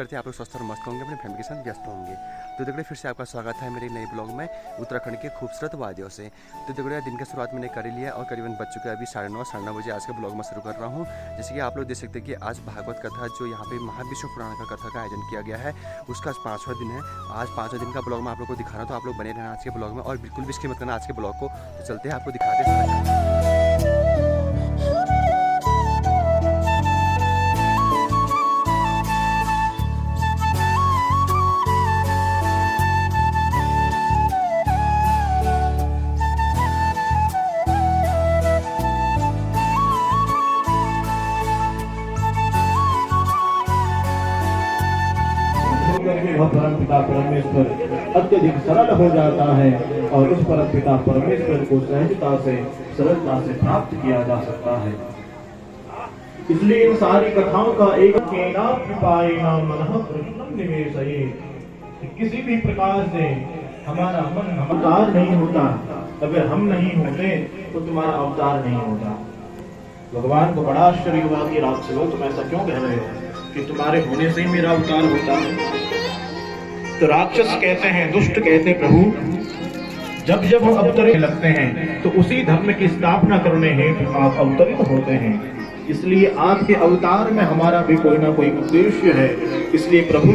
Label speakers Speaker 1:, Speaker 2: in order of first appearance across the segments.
Speaker 1: करते हैं आप लोग स्वस्थ और मस्त होंगे, अपनी फैमिली के साथ व्यस्त होंगे। तो देखिए फिर से आपका स्वागत है मेरे नए ब्लॉग में उत्तराखंड के खूबसूरत वादियों से। तो देखिए दिन की शुरुआत मैंने कर लिया और करीबन बज चुके अभी 9:30 बजे आज के ब्लॉग में शुरू कर रहा हूँ। जैसे कि आप लोग देख सकते हैं कि आज भागवत कथा जो यहाँ पे महाविष्णु पुराण का कथा का आयोजन किया गया है उसका आज 5वां दिन है। आज 5वें दिन का ब्लॉग मैं आप लोग को दिखा रहा हूँ, तो आप लोग बने रहना आज के ब्लॉग में और बिल्कुल भी स्किप मत करना आज के ब्लॉग को। तो चलते हैं आपको दिखाते हैं।
Speaker 2: वह परम पिता परमेश्वर अत्यधिक सरल हो जाता है और उस परम पिता परमेश्वर को सहजता से सरलता से प्राप्त किया जा सकता है। इसलिए इन सारी कथाओं का एक किसी भी प्रकार से हमारा मन अवतार नहीं होता। अगर हम नहीं होते तो तुम्हारा अवतार नहीं होता। भगवान को बड़ा आश्चर्य हुआ कि राक्षसों तुम ऐसा क्यों कह रहे हो कि तुम्हारे होने से ही मेरा अवतार होता है। तो राक्षस कहते हैं, दुष्ट कहते प्रभु जब जब हम अवतरित लगते हैं तो उसी धर्म की स्थापना करने हेतु आप अवतरित होते हैं। इसलिए आपके अवतार में हमारा भी कोई ना कोई उद्देश्य है। इसलिए प्रभु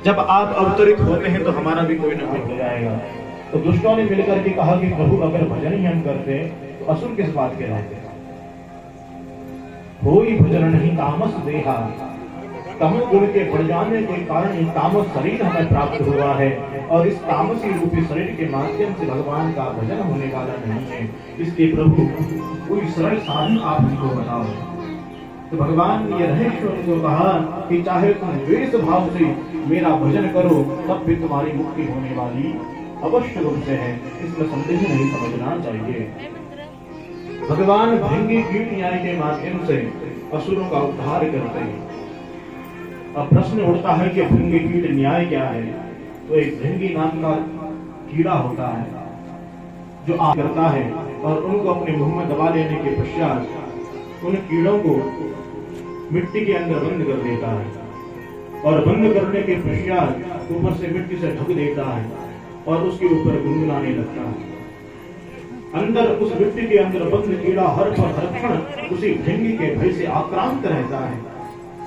Speaker 2: जब आप अवतरित होते हैं तो हमारा भी कोई ना कोई हो जाएगा। तो दुष्टों ने मिलकर के कहा कि प्रभु अगर भजन ही हम करते तो असुर किस बात के रहते। कोई भजन नहीं तामस देहा, तमोगुण के बढ़ जाने के कारण ये तामस शरीर हमें प्राप्त हुआ है और इस तामसी रूपी शरीर के माध्यम से भगवान का भजन होने वाला नहीं है। इसलिए प्रभु कोई सरल साधन आप हमको बताओ। तो भगवान ने रहस्य उनको कहा कि चाहे तुम द्वेष भाव से मेरा भजन करो तब भी तुम्हारी मुक्ति होने वाली अवश्य रूप से है। इसमें संदेह नहीं समझना चाहिए। भगवान भृंगी कीट न्याय के माध्यम से असुरों का उद्धार करते हैं। अब प्रश्न उठता है कि भृंगी कीट न्याय क्या है। तो एक भृंगी नाम का कीड़ा होता है जो आ करता है और उनको अपने मुंह में दबा लेने के पश्चात उन कीड़ों को मिट्टी के अंदर बंद कर देता है और बंद करने के पश्चात ऊपर से मिट्टी से ढक देता है और उसके ऊपर गुनगुनाने लगता है। अंदर उस मिट्टी के अंदर बंद कीड़ा हर क्षण उसी भृंगी के भय से आक्रांत रहता है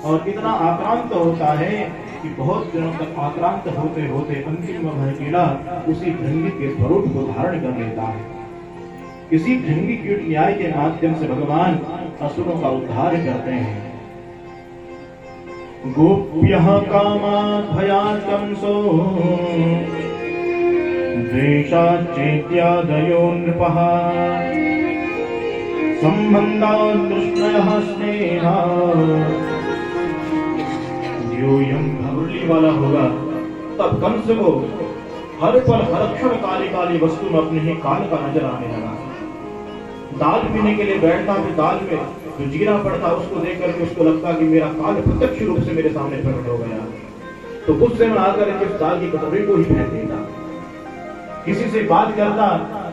Speaker 2: और इतना आक्रांत होता है कि बहुत दिनों तक आक्रांत होते होते अंतिम वह कीड़ा उसी भृंगी के स्वरूप को धारण कर लेता है। इसी भृंगी कीट न्याय के माध्यम से भगवान असुरों का उद्धार करते हैं। गोप्यः कामात् भयात् कंसो द्वेषाच्चेत्यादयो नृपः सम्बन्धात् तृष्णयः स्नेहात् यूयं भवली वाला होगा। तब कंस को हर पल हर क्षण काली काली वस्तु में अपने ही काल का नजर आने लगा। दाल पीने के लिए बैठता तो दाल में जो जीरा पड़ता उसको देख करके उसको लगता कि मेरा काल प्रत्यक्ष रूप से मेरे सामने प्रकट हो गया। तो गुस्से में आकर के उस दाल की कटोरी को ही फेंक देता। किसी से बात करता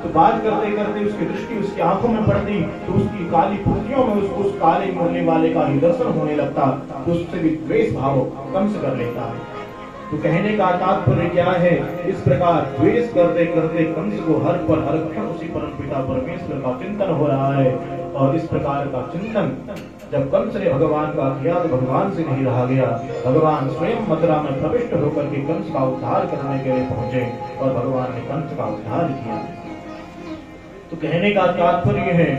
Speaker 2: तो बात करते करते उसकी दृष्टि उसकी आंखों में पड़ती तो उसकी काली पुतलियों में उसको उस काले बोलने वाले का ही दर्शन होने लगता तो उससे भी द्वेष भाव कंस कर लेता है। तो कहने का तात्पर्य क्या है, इस प्रकार द्वेष करते करते कंस को हर पल हर क्षण उसी परम पिता परमेश्वर का चिंतन हो रहा है। और इस प्रकार का चिंतन जब कंस ने भगवान का किया तो भगवान से नहीं रहा गया। भगवान स्वयं मथुरा में प्रविष्ट होकर के कंस का उद्धार करने के लिए पहुंचे और भगवान ने कंस का उद्धार किया। तो कहने का तात्पर्य है,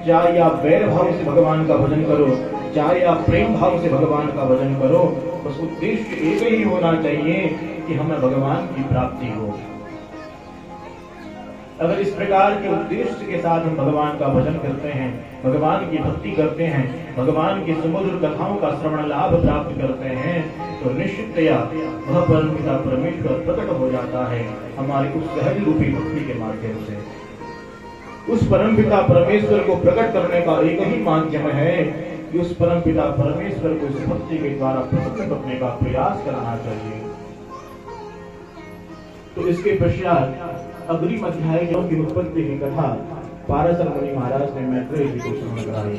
Speaker 2: चाहे आप वैर भाव से भगवान का भजन करो, चाहे आप प्रेम भाव से भगवान का भजन करो, बस उद्देश्य एक ही होना चाहिए कि हमें भगवान की प्राप्ति हो। अगर इस प्रकार के उद्देश्य के साथ हम भगवान का भजन करते हैं, भगवान की भक्ति करते हैं, भगवान की सुमधुर कथाओं का श्रवण लाभ प्राप्त करते हैं तो निश्चितया वह परम पिता परमेश्वर प्रकट हो जाता है हमारी उस सहज रूपी भक्ति के माध्यम से। उस परम पिता परमेश्वर को प्रकट करने का एक ही माध्यम है कि उस परम पिता परमेश्वर को इस भक्ति के द्वारा प्रसन्न करने का प्रयास करना चाहिए। तो इसके पश्चात अग्रिम अध्याय की उत्पत्ति की कथा पाराशर मुनि महाराज ने मैत्रेय जी को श्रवण कराई।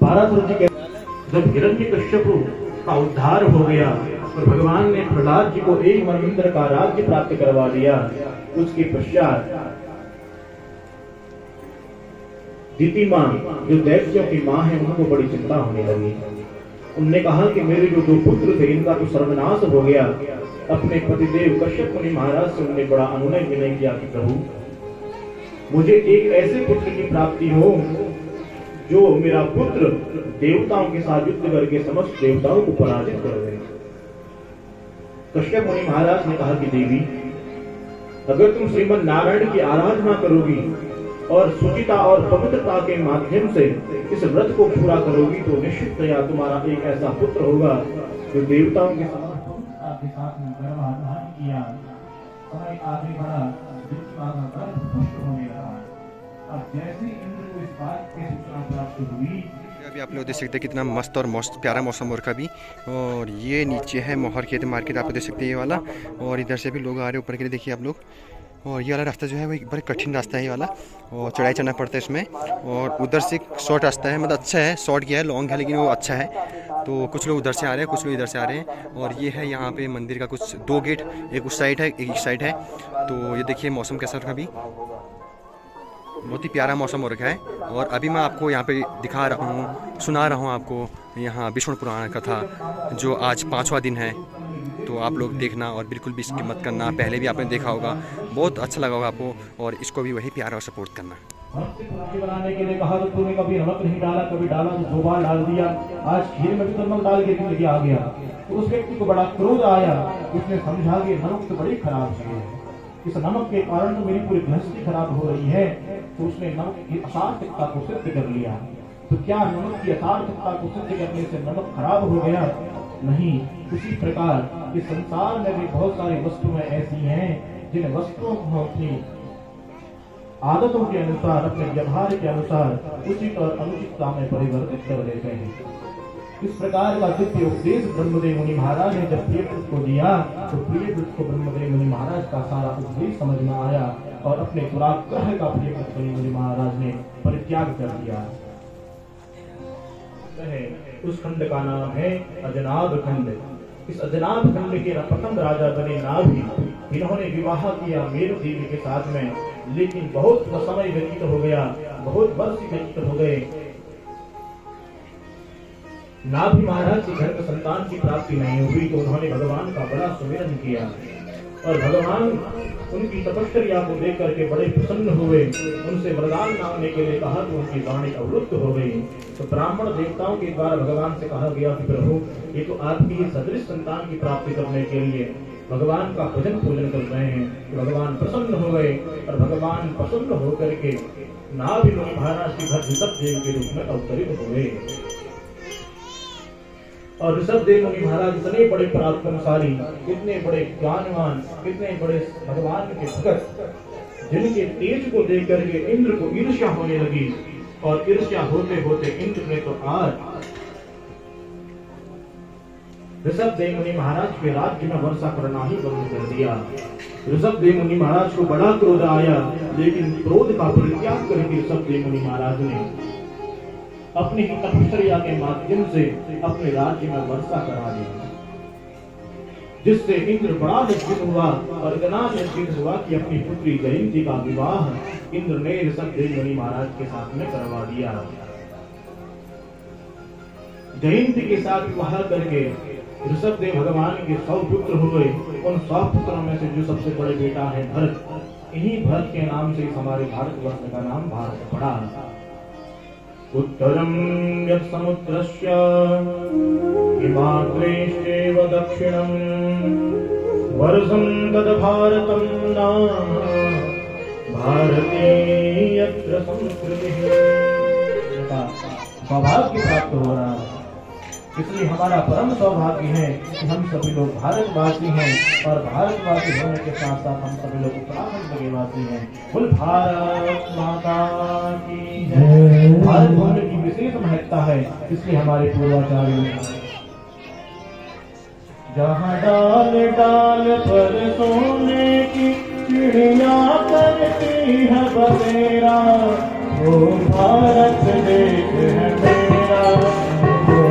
Speaker 2: पाराशर जी जब हिरण्यकश्यप का उद्धार हो गया और भगवान ने प्रहलाद जी को एक मनवंतर का राज्य प्राप्त करवा दिया, उसके पश्चात दीति माँ जो दैत्यों की माँ है, उनको बड़ी चिंता होने लगी। उनने कहा कि मेरे जो 2 पुत्र थे इनका तो सर्वनाश हो गया। अपने पतिदेव कश्यप मुनि महाराज से उन्होंने बड़ा अनुनय विनय किया कि प्रभु मुझे एक ऐसे पुत्र की प्राप्ति हो जो मेरा पुत्र देवताओं के साथ युद्ध करके समस्त देवताओं को पराजित कर दे। कश्यप मुनि महाराज ने कहा कि देवी, अगर तुम श्रीमन नारायण की आराधना करोगी और सुचिता और पवित्रता के माध्यम से इस व्रत को पूरा करोगी तो निश्चितया तुम्हारा एक ऐसा पुत्र होगा जो देवताओं के साथ में गर्भाधान किया, समय आगे बढ़ा, होने लगा। अब जैसे इंद्र को इस बात की सूचना प्राप्त हुई,
Speaker 1: अभी आप लोग देख सकते हैं कितना मस्त और प्यारा मौसम और का भी। और ये नीचे है मोहर खेत मार्केट, आप देख सकते हैं ये वाला। और इधर से भी लोग आ रहे हैं ऊपर के लिए, देखिए आप लोग। और ये वाला रास्ता जो है वो एक बड़ा कठिन रास्ता है ये वाला, और चढ़ाई चढ़ना पड़ता है इसमें। और उधर से शॉर्ट रास्ता है, मतलब अच्छा है, शॉर्ट किया है, लॉन्ग है लेकिन वो अच्छा है। तो कुछ लोग उधर से आ रहे हैं, कुछ लोग इधर से आ रहे हैं। और ये है यहाँ पे मंदिर का कुछ 2 गेट, एक उस साइड है, एक इस साइड है। तो ये देखिए मौसम कैसा रखा, अभी बहुत ही प्यारा मौसम हो रखा है। और अभी मैं आपको यहाँ पे दिखा रहा हूँ, सुना रहा हूँ आपको यहाँ विष्णु पुराण कथा, जो आज 5वां दिन है। तो आप लोग देखना और बिल्कुल भी इसकी मत करना, पहले भी आपने देखा होगा, बहुत अच्छा लगा होगा आपको। और इसको भी वही प्यारा और सपोर्ट करना।
Speaker 2: बनाने के लिए कहा तो तूने कभी नमक नहीं डाला, कभी डाला तो 2 बार डाल दिया, आज खीर में भी नमक डाल के लेके आ गया। तो उस व्यक्ति को बड़ा क्रोध आया, उसने समझा कि नमक तो बड़ी खराब चीज है, इस नमक के कारण तो मेरी पूरी गृहस्थी खराब हो रही है। तो उसने नमक की असार्थकता को सिद्ध कर लिया। तो क्या नमक की असार्थकता को सिद्ध करने से नमक खराब हो गया? नहीं। उसी प्रकार इस संसार में भी बहुत सारी वस्तुएं ऐसी हैं जिन वस्तुओं को अपनी आदतों के अनुसार, अपने व्यवहार के अनुसार उचित और अनुचितता में परिवर्तित कर देते हैं। इस प्रकार का दिव्य उपदेश ब्रह्मदेव मुनि महाराज ने जब प्रियव्रत को दिया, तो प्रियव्रत को ब्रह्मदेव मुनि महाराज का सारा उपदेश समझ में आया और अपने दुराग्रह का प्रियव्रत मुनि महाराज ने परित्याग कर दिया। उस खंड का नाम है अजनाभ खंड। इस अजनाभ खंड के प्रथम राजा बने नाभि। इन्होंने विवाह किया मेरु देवी के साथ में, लेकिन बहुत समय व्यतीत हो गया, बहुत वर्ष व्यतीत हो गए। नाभि महाराज के घर में संतान की प्राप्ति नहीं हुई, तो उन्होंने भगवान का बड़ा सुमिरन किया और भगवान उनकी तपस्या को देख करके बड़े प्रसन्न हुए। उनसे वरदान मांगने के लिए कहा तो उनकी वाणी अवरुद्ध हो गई। तो ब्राह्मण देवताओं के द्वारा भगवान से कहा गया कि प्रभु, ये तो आपकी सदृश संतान की प्राप्ति करने के लिए भगवान का भजन पूजन कर रहे हैं। तो भगवान प्रसन्न हो गए और भगवान प्रसन्न होकर के नाभि मुनि महाराज के घर ऋषभदेव के रूप में अवतरित हुए। और ऋषभदेव मुनि महाराज इतने बड़े पराक्रमशाली, इतने बड़े ज्ञानवान, इतने बड़े भगवान के भक्त, जिनके तेज को देख करके इंद्र को ईर्ष्या होने लगी। और ईर्ष्या होते होते इंद्र ने तो आज ऋषभदेव मुनि महाराज के राज्य में वर्षा करना ही बंद कर दिया। ऋषभदेव मुनि महाराज को बड़ा क्रोध आया, लेकिन क्रोध का परित्याग करके ऋषभदेव मुनि महाराज ने अपनी तपस्या के माध्यम से अपने राज्य में वर्षा करा दी, जिससे इंद्र बड़ा लज्जित हुआ और इतना लज्जित हुआ कि अपनी पुत्री जयंती का विवाह इंद्र ने ऋषभदेव मुनि महाराज के साथ में करवा दिया। जयंती के साथ विवाह करके ऋषभदेव भगवान के 100 पुत्र हुए। उन 100 पुत्रों में से जो सबसे बड़े बेटा है भरत, इन्हीं भरत के नाम से हमारे भारतवर्ष का नाम भारत पड़ा। उत्तरं यत् समुद्रस्य हिमाग्रेश्चैव दक्षिणं वर्षं तद् भारतं नाम भारते यत्र संस्कृतिः। सौभाग्य प्राप्त हो रहा है, इसलिए हमारा परम सौभाग्य है कि हम सभी लोग भारतवासी हैं और भारतवासी होने के साथ साथ हम सभी लोग उत्तराखंड के वासी हैं। कुल भारत माता की जय। भारत भूमि की विशेष महत्ता है, इसलिए हमारे पूर्वाचार्यों ने जहाँ डाल डाल पर सोने की चिड़िया करती है बसेरा, वो भारत देश है मेरा, वो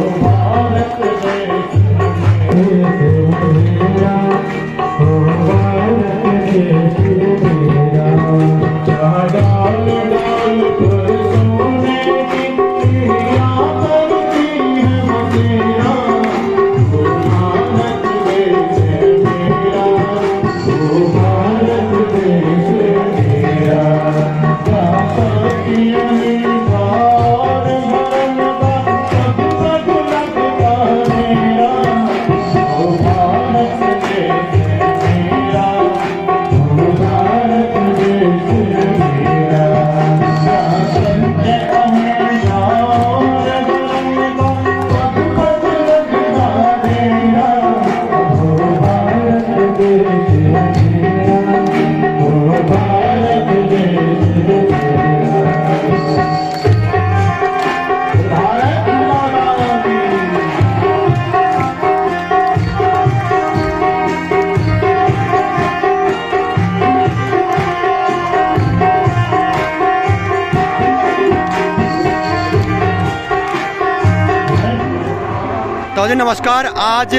Speaker 1: तो जी नमस्कार। आज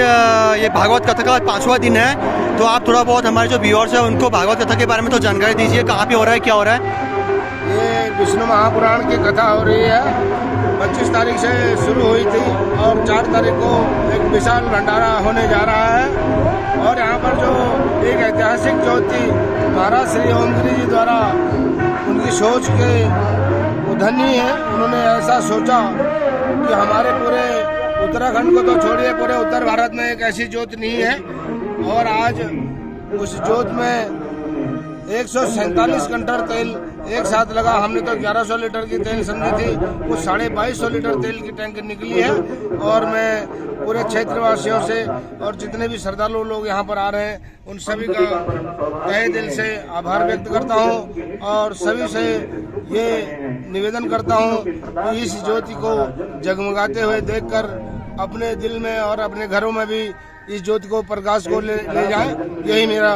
Speaker 1: ये भागवत कथा का 5वां दिन है, तो आप थोड़ा बहुत हमारे जो व्यूअर्स हैं उनको भागवत कथा के बारे में तो जानकारी दीजिए, कहाँ पे हो रहा है, क्या हो रहा है।
Speaker 3: ये विष्णु महापुराण की कथा हो रही है। 25 तारीख से शुरू हुई थी और 4 तारीख को एक विशाल भंडारा होने जा रहा है। और यहाँ पर जो एक ऐतिहासिक ज्योति महाराज श्री ओमगिरी जी द्वारा उनकी सोच के उधनी है। उन्होंने ऐसा सोचा कि हमारे पूरे उत्तराखंड को तो छोड़िए, पूरे उत्तर भारत में एक ऐसी ज्योत नहीं है। और आज उस ज्योत में 147 कंटर तेल एक साथ लगा। हमने तो 1100 लीटर की तेल समझी थी, वो 2250 लीटर तेल की टैंक निकली है। और मैं पूरे क्षेत्रवासियों से और जितने भी श्रद्धालु लोग यहाँ पर आ रहे हैं उन सभी का तहे दिल से आभार व्यक्त करता हूँ और सभी से ये निवेदन करता हूँ कि इस ज्योति को जगमगाते हुए देखकर अपने दिल में और अपने घरों में भी इस ज्योति को प्रकाश को ले जाएं। यही मेरा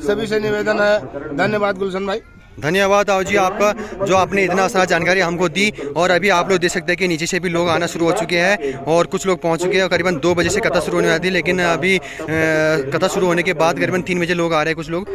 Speaker 3: सभी से निवेदन है। धन्यवाद गुलशन भाई।
Speaker 1: धन्यवाद आओ जी आपका, जो आपने इतना सारा जानकारी हमको दी। और अभी आप लोग देख सकते हैं कि नीचे से भी लोग आना शुरू हो चुके हैं और कुछ लोग पहुंच चुके हैं। करीबन 2 बजे से कथा शुरू होने वाली थी, लेकिन अभी कथा शुरू होने के बाद करीबन 3 बजे लोग आ रहे हैं कुछ लोग।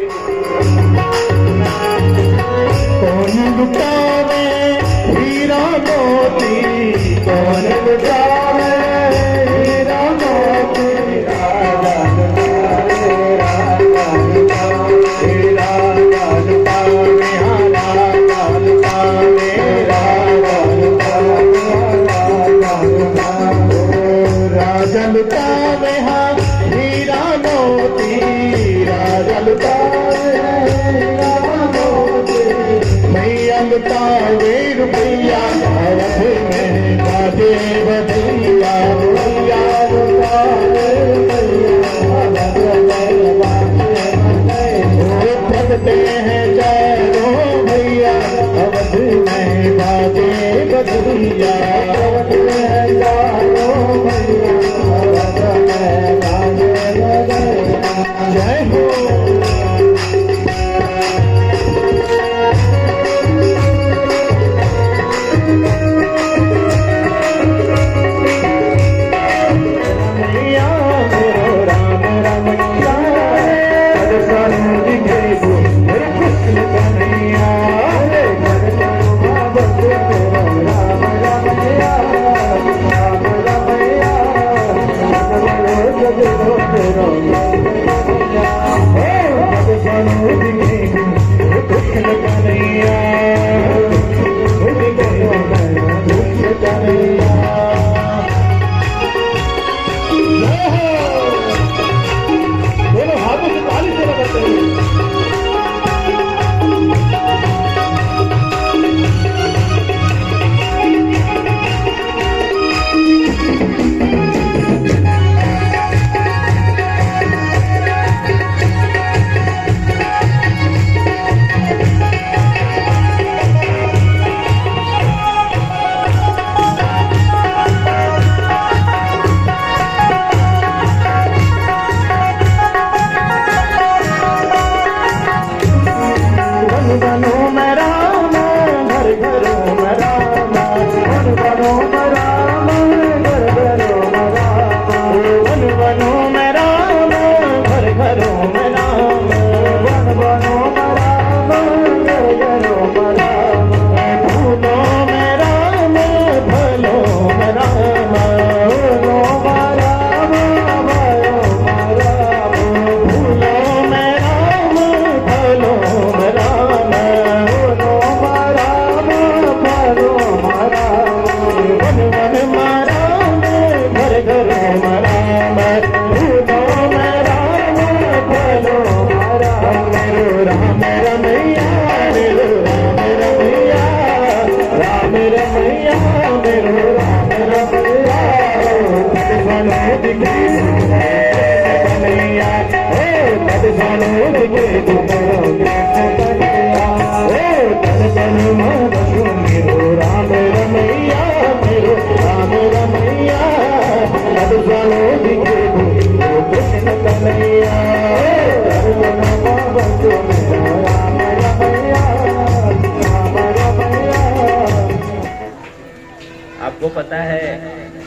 Speaker 4: आपको पता है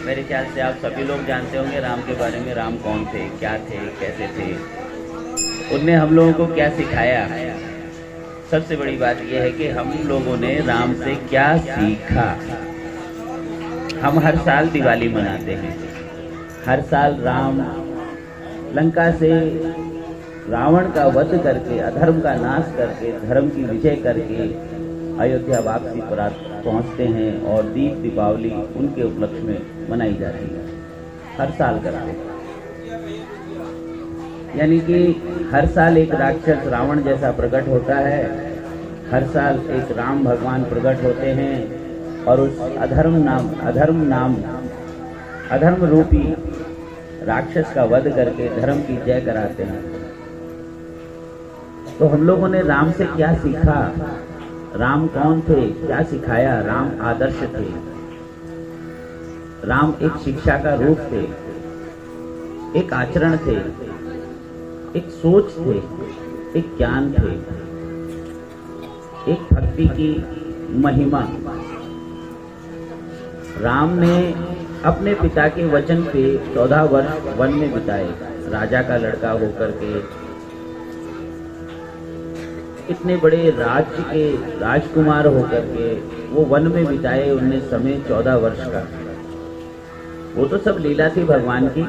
Speaker 4: मेरे ख्याल से आप सभी लोग जानते होंगे राम के बारे में, राम कौन थे, क्या थे, कैसे थे, उनने हम लोगों को क्या सिखाया। सबसे बड़ी बात यह है कि हम लोगों ने राम से क्या सीखा। हम हर साल दिवाली मनाते हैं, हर साल राम लंका से रावण का वध करके, अधर्म का नाश करके, धर्म की विजय करके अयोध्या वापसी पर पहुंचते हैं और दीप दीपावली उनके उपलक्ष्य में मनाई जाती है। हर साल करते हैं, यानी कि हर साल एक राक्षस रावण जैसा प्रकट होता है, हर साल एक राम भगवान प्रकट होते हैं और उस अधर्म रूपी राक्षस का वध करके धर्म की जय कराते हैं। तो हम लोगों ने राम से क्या सीखा, राम कौन थे, क्या सिखाया। राम आदर्श थे, राम एक शिक्षा का रूप थे, एक आचरण थे, एक सोच थे, एक ज्ञान थे, एक भक्ति की महिमा। राम ने अपने पिता के वचन पे 14 वर्ष वन में बिताए, राजा का लड़का होकर के, इतने बड़े राज्य के राजकुमार होकर के वो वन में बिताए उनने समय 14 वर्ष का। वो तो सब लीला थी भगवान की,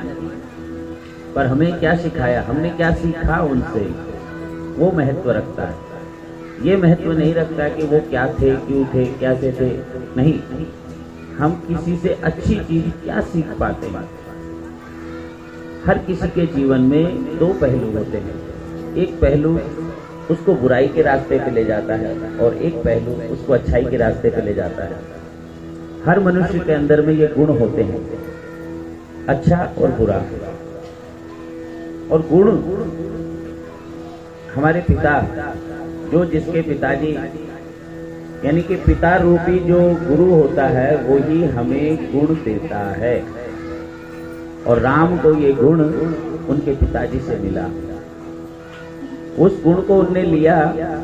Speaker 4: पर हमें क्या सिखाया, हमने क्या सीखा उनसे, वो महत्व रखता है। ये महत्व नहीं रखता कि वो क्या थे, क्यों थे, कैसे थे, नहीं, हम किसी से अच्छी चीज क्या सीख पाते हैं। हर किसी के जीवन में दो पहलू होते हैं, एक पहलू उसको बुराई के रास्ते पे ले जाता है और एक पहलू उसको अच्छाई के रास्ते पे ले जाता है। हर मनुष्य के अंदर में ये गुण होते हैं, अच्छा और बुरा। और गुण हमारे पिता, जो जिसके पिताजी यानी कि पिता रूपी जो गुरु होता है वो ही हमें गुण देता है, और राम को ये गुण उनके पिताजी से मिला। उस गुण को उनने लिया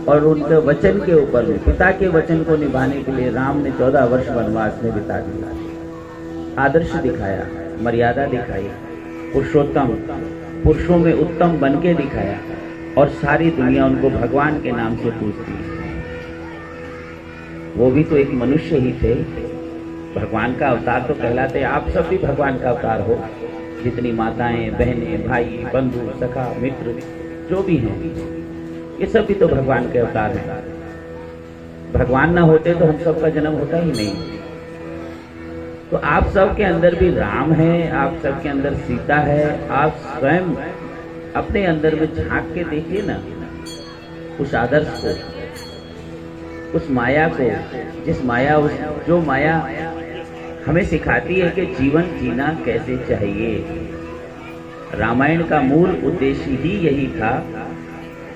Speaker 4: और उनके वचन के ऊपर में, पिता के वचन को निभाने के लिए राम ने 14 वर्ष वनवास में बिता दिया। आदर्श दिखाया, मर्यादा दिखाई, पुरुषोत्तम, पुरुषों में उत्तम बन के दिखाया, और सारी दुनिया उनको भगवान के नाम से पूजती है। वो भी तो एक मनुष्य ही थे, भगवान का अवतार तो कहलाते। आप सब भी भगवान का अवतार हो, जितनी माताएं, बहनें, भाई, बंधु, सखा, मित्र जो भी हैं, ये सब भी तो भगवान के अवतार हैं। भगवान ना होते तो हम सब का जन्म होता ही नहीं। तो आप सब के अंदर भी राम है, आप सब के अंदर सीता है। आप स्वयं अपने अंदर में झांक के देखिए ना, उस आदर्श को, उस माया को, जो माया हमें सिखाती है कि जीवन जीना कैसे चाहिए। रामायण का मूल उद्देश्य ही यही था,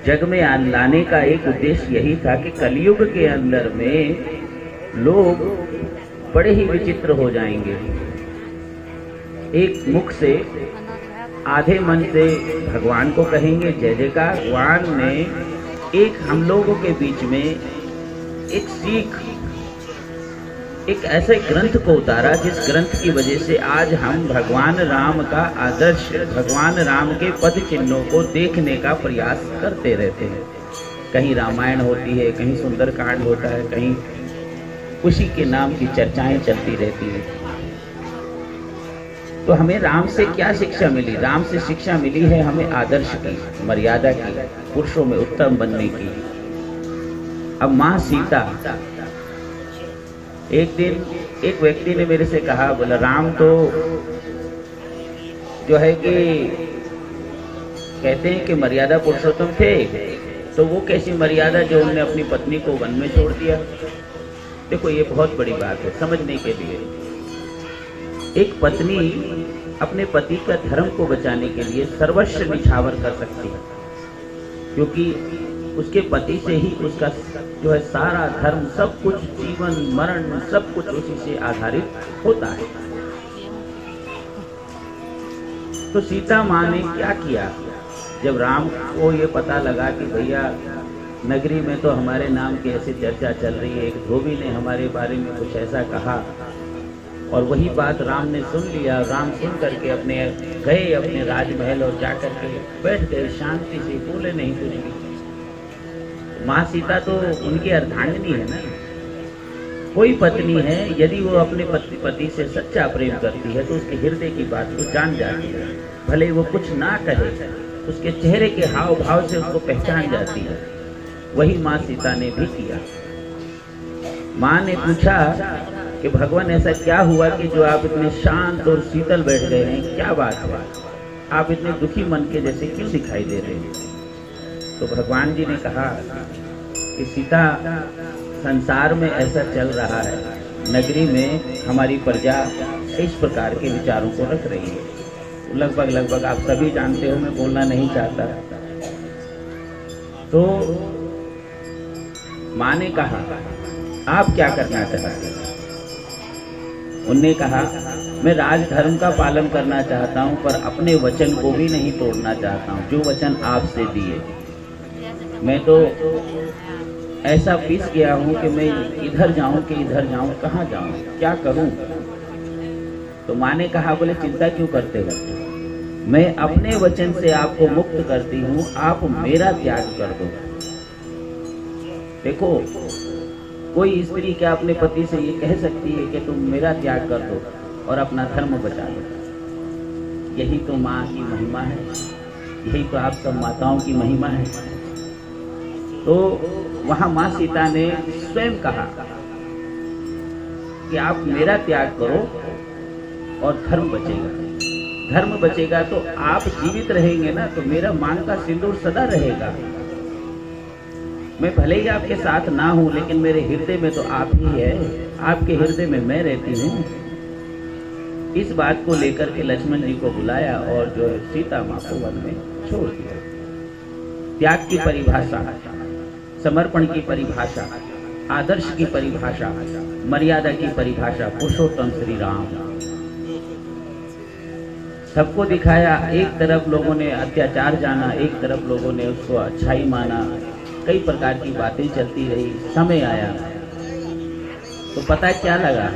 Speaker 4: जग में लाने का एक उद्देश्य यही था कि कलयुग के अंदर में लोग बड़े ही विचित्र हो जाएंगे। एक मुख से, आधे मन से भगवान को कहेंगे जय जयकार। भगवान ने एक हम लोगों के बीच में एक सीख, एक ऐसे ग्रंथ को उतारा जिस ग्रंथ की वजह से आज हम भगवान राम का आदर्श, भगवान राम के पद चिन्हों को देखने का प्रयास करते रहते हैं। कहीं रामायण होती है, कहीं सुंदरकांड होता है, कहीं उसी के नाम की चर्चाएं चलती रहती हैं। तो हमें राम से क्या शिक्षा मिली? राम से शिक्षा मिली है हमें आदर्श की, मर्यादा की, पुरुषों में उत्तम बनने की। अब माँ सीता, एक दिन एक व्यक्ति ने मेरे से कहा, बोला राम तो जो है कि कहते हैं कि मर्यादा पुरुषोत्तम थे, तो वो कैसी मर्यादा जो उन्होंने अपनी पत्नी को वन में छोड़ दिया। देखो ये बहुत बड़ी बात है समझने के लिए। एक पत्नी अपने पति का धर्म को बचाने के लिए सर्वस्व निछावर कर सकती है, क्योंकि उसके पति से ही उसका जो है सारा धर्म, सब कुछ, जीवन मरण सब कुछ उसी से आधारित होता है। तो सीता माँ ने क्या किया, जब राम को ये पता लगा कि भैया नगरी में तो हमारे नाम की ऐसी चर्चा चल रही है, एक धोबी ने हमारे बारे में कुछ ऐसा कहा और वही बात राम ने सुन लिया। राम सुन करके अपने गए अपने राजमहल और जाकर के बैठ गए शांति से, बोले नहीं कुछ भी। माँ सीता तो उनकी अर्धांगिनी है ना। कोई पत्नी है यदि वो अपने पति से सच्चा प्रेम करती है तो उसके हृदय की बात को जान जाती है, भले वो कुछ ना कहे, उसके चेहरे के हाव भाव से उसको पहचान जाती है। वही माँ सीता ने भी किया। माँ ने पूछा कि भगवान ऐसा क्या हुआ कि जो आप इतने शांत और शीतल बैठ गए हैं, क्या बात है, आप इतने दुखी मन के जैसे क्यों दिखाई दे रहे हैं? तो भगवान जी ने कहा कि सीता, संसार में ऐसा चल रहा है, नगरी में हमारी प्रजा इस प्रकार के विचारों को रख रही है। लगभग आप सभी जानते हो, मैं बोलना नहीं चाहता। तो माँ ने कहा आप क्या करना चाहते हैं? उनने कहा मैं राजधर्म का पालन करना चाहता हूं, पर अपने वचन को भी नहीं तोड़ना चाहता हूं, जो वचन आपसे दिए। मैं तो ऐसा पिस गया हूं कि मैं इधर जाऊं कि इधर जाऊं, कहाँ जाऊं, क्या करूं? तो माँ ने कहा बोले चिंता क्यों करते हो, मैं अपने वचन से आपको मुक्त करती हूँ, आप मेरा त्याग कर दो। देखो, कोई स्त्री क्या अपने पति से ये कह सकती है कि तुम मेरा त्याग कर दो और अपना धर्म बचा लो? यही तो माँ की महिमा है, यही तो आप सब माताओं की महिमा है। तो वहां माँ सीता ने स्वयं कहा कि आप मेरा त्याग करो और धर्म बचेगा। धर्म बचेगा तो आप जीवित रहेंगे ना, तो मेरा मांग का सिंदूर सदा रहेगा। मैं भले ही आपके साथ ना हूं, लेकिन मेरे हृदय में तो आप ही है, आपके हृदय में मैं रहती हूँ। इस बात को लेकर के लक्ष्मण जी को बुलाया और जो सीता माँ को वन में छोड़ दिया। त्याग की परिभाषा, समर्पण की परिभाषा, आदर्श की परिभाषा, मर्यादा की परिभाषा पुरुषोत्तम श्री राम। सबको दिखाया, एक तरफ लोगों ने अत्याचार जाना, एक तरफ लोगों ने उसको अच्छाई माना, कई प्रकार की बातें चलती रही। समय आया तो पता क्या लगा,